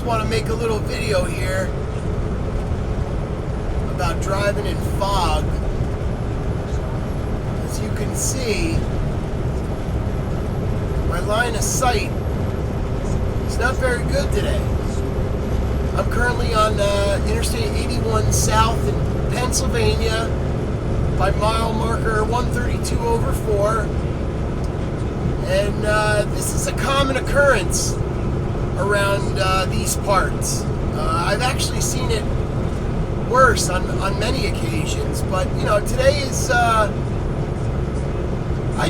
just want to make a little video here about driving in fog. As you can see, my line of sight is not very good today. I'm currently on Interstate 81 South in Pennsylvania by mile marker 132/4. And this is a common occurrence around these parts. I've actually seen it worse on many occasions, but you know, today is I'd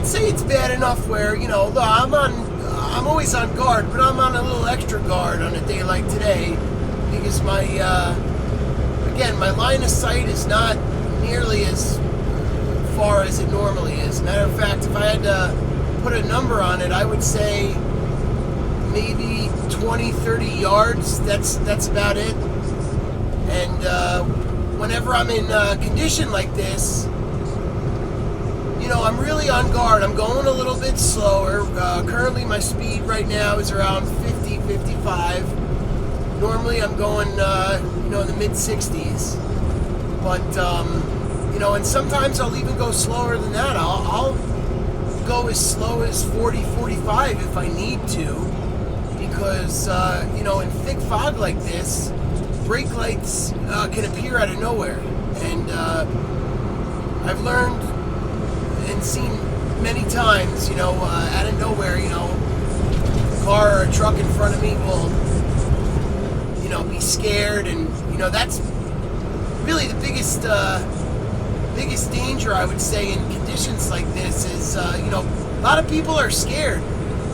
say it's bad enough where, you know, I'm always on guard, but I'm on a little extra guard on a day like today because my again, my line of sight is not nearly as far as it normally is. Matter of fact, if I had to put a number on it, I would say maybe 20-30 yards. That's about it. And whenever I'm in a condition like this, you know, I'm really on guard. I'm going a little bit slower. Currently my speed right now is around 50-55. Normally I'm going you know, in the mid-60s, but you know, and sometimes I'll even go slower than that. I'll go as slow as 40-45 if I need to, because you know, in thick fog like this, brake lights can appear out of nowhere. And I've learned and seen many times, you know, out of nowhere, you know, a car or a truck in front of me will, you know, be scared. And you know, that's really the biggest danger, I would say, in conditions like this is, you know, a lot of people are scared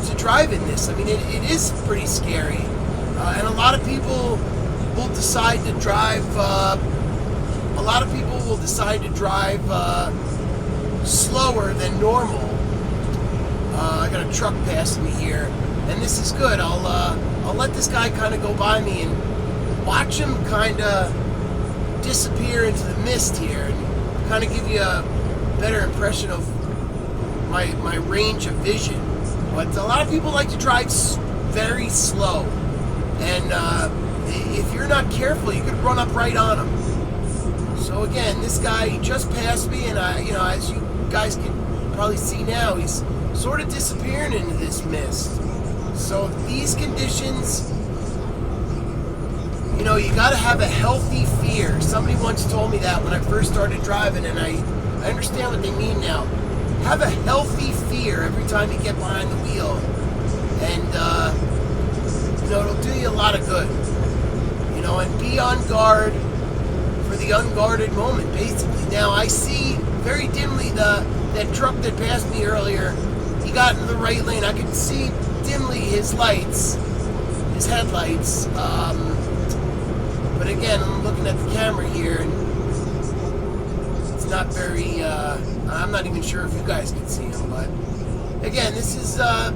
to drive in this. I mean, it is pretty scary. And a lot of people will decide to drive, slower than normal. I got a truck passing me here, and this is good. I'll let this guy kind of go by me and watch him kind of disappear into the mist here, and kind of give you a better impression of my range of vision. But a lot of people like to drive very slow, and if you're not careful, you could run up right on them. So again, this guy, he just passed me, and you know, as you guys can probably see now, he's sort of disappearing into this mist. So these conditions, you know, you got to have a healthy fear. Somebody once told me that when I first started driving, and I understand what they mean now. Have a healthy fear every time you get behind the wheel, and you know, it'll do you a lot of good. You know, and be on guard for the unguarded moment, basically. Now, I see very dimly that truck that passed me earlier. He got into the right lane. I could see dimly his lights, his headlights. But again, I'm looking at the camera here, and it's not very, I'm not even sure if you guys can see him, but again, this is an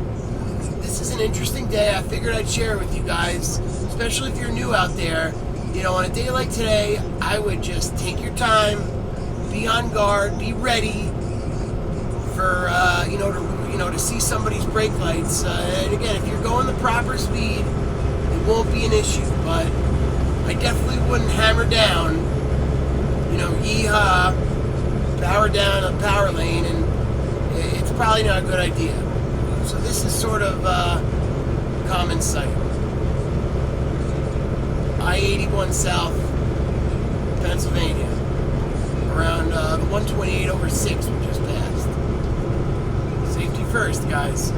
interesting day. I figured I'd share it with you guys, especially if you're new out there. You know, on a day like today, I would just take your time, be on guard, be ready for, you know, to see somebody's brake lights. And again, if you're going the proper speed, it won't be an issue, but I definitely wouldn't hammer down, you know, yeehaw, power down a power lane, and it's probably not a good idea. So this is sort of common sight. I-81 South, Pennsylvania, around the 128/6 we just passed. Safety first, guys.